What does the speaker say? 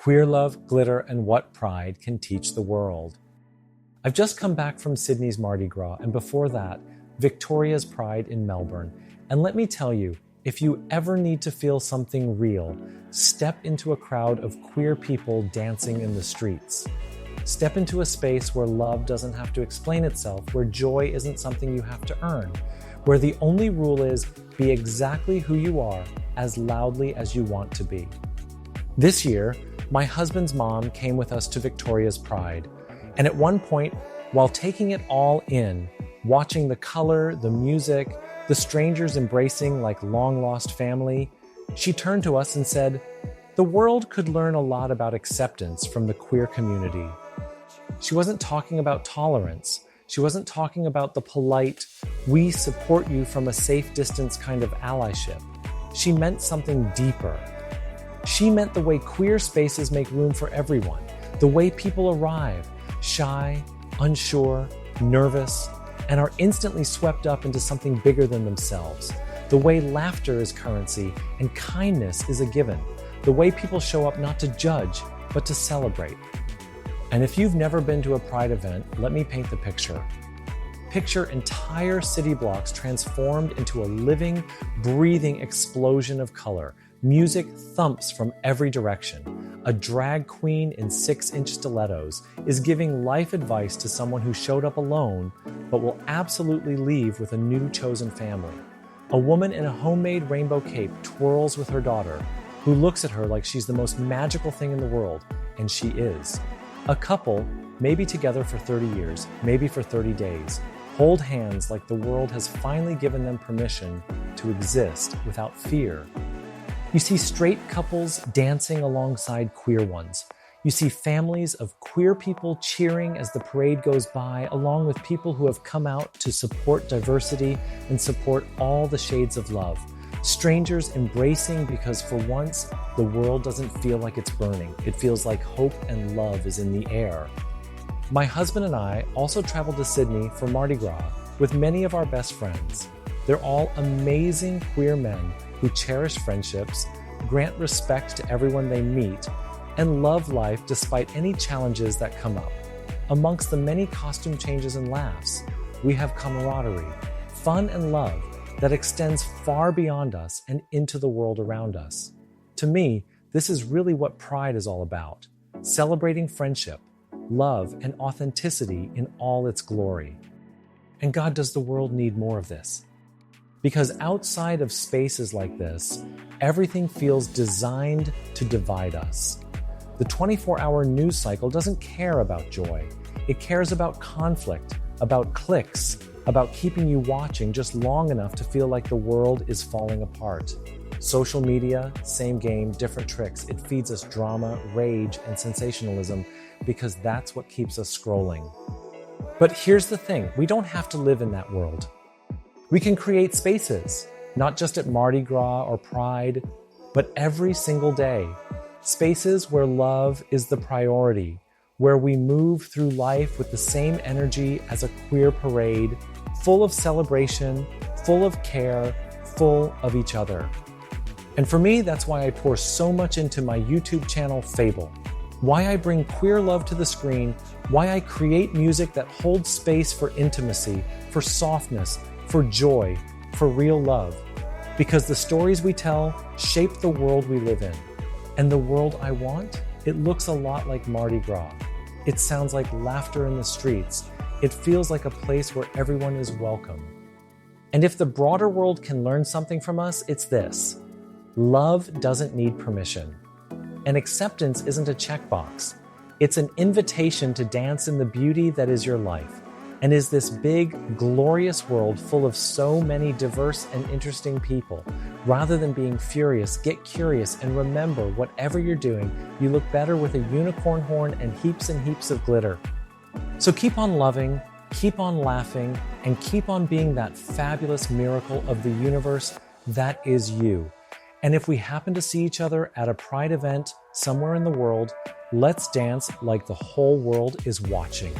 queer love, glitter, and what pride can teach the world. I've just come back from Sydney's Mardi Gras, and before that, Victoria's Pride in Melbourne. And let me tell you, if you ever need to feel something real, step into a crowd of queer people dancing in the streets. Step into a space where love doesn't have to explain itself, where joy isn't something you have to earn, where the only rule is be exactly who you are as loudly as you want to be. This year, my husband's mom came with us to Victoria's Pride, and at one point, while taking it all in, watching the color, the music, the strangers embracing like long-lost family, she turned to us and said, "The world could learn a lot about acceptance from the queer community." She wasn't talking about tolerance. She wasn't talking about the polite, we support you from a safe distance kind of allyship. She meant something deeper. She meant the way queer spaces make room for everyone, the way people arrive, shy, unsure, nervous, and are instantly swept up into something bigger than themselves, the way laughter is currency and kindness is a given, the way people show up not to judge, but to celebrate. And if you've never been to a Pride event, let me paint the picture. Picture entire city blocks transformed into a living, breathing explosion of color. Music thumps from every direction. A drag queen in 6-inch stilettos is giving life advice to someone who showed up alone, but will absolutely leave with a new chosen family. A woman in a homemade rainbow cape twirls with her daughter, who looks at her like she's the most magical thing in the world, and she is. A couple, maybe together for 30 years, maybe for 30 days, hold hands like the world has finally given them permission to exist without fear. You see straight couples dancing alongside queer ones. You see families of queer people cheering as the parade goes by, along with people who have come out to support diversity and support all the shades of love. Strangers embracing because for once, the world doesn't feel like it's burning. It feels like hope and love is in the air. My husband and I also traveled to Sydney for Mardi Gras with many of our best friends. They're all amazing queer men who cherish friendships, grant respect to everyone they meet, and love life despite any challenges that come up. Amongst the many costume changes and laughs, we have camaraderie, fun and love that extends far beyond us and into the world around us. To me, this is really what Pride is all about, celebrating friendship, love, and authenticity in all its glory. And God, does the world need more of this? Because outside of spaces like this, everything feels designed to divide us. The 24-hour news cycle doesn't care about joy. It cares about conflict, about cliques, about keeping you watching just long enough to feel like the world is falling apart. Social media, same game, different tricks. It feeds us drama, rage, and sensationalism because that's what keeps us scrolling. But here's the thing, we don't have to live in that world. We can create spaces, not just at Mardi Gras or Pride, but every single day. Spaces where love is the priority, where we move through life with the same energy as a queer parade, full of celebration, full of care, full of each other. And for me, that's why I pour so much into my YouTube channel, Fable. Why I bring queer love to the screen, why I create music that holds space for intimacy, for softness, for joy, for real love. Because the stories we tell shape the world we live in. And the world I want, it looks a lot like Mardi Gras. It sounds like laughter in the streets. It feels like a place where everyone is welcome. And if the broader world can learn something from us, it's this. Love doesn't need permission. And acceptance isn't a checkbox. It's an invitation to dance in the beauty that is your life. And is this big, glorious world full of so many diverse and interesting people. Rather than being furious, get curious and remember whatever you're doing, you look better with a unicorn horn and heaps of glitter. So keep on loving, keep on laughing, and keep on being that fabulous miracle of the universe that is you. And if we happen to see each other at a Pride event somewhere in the world, let's dance like the whole world is watching.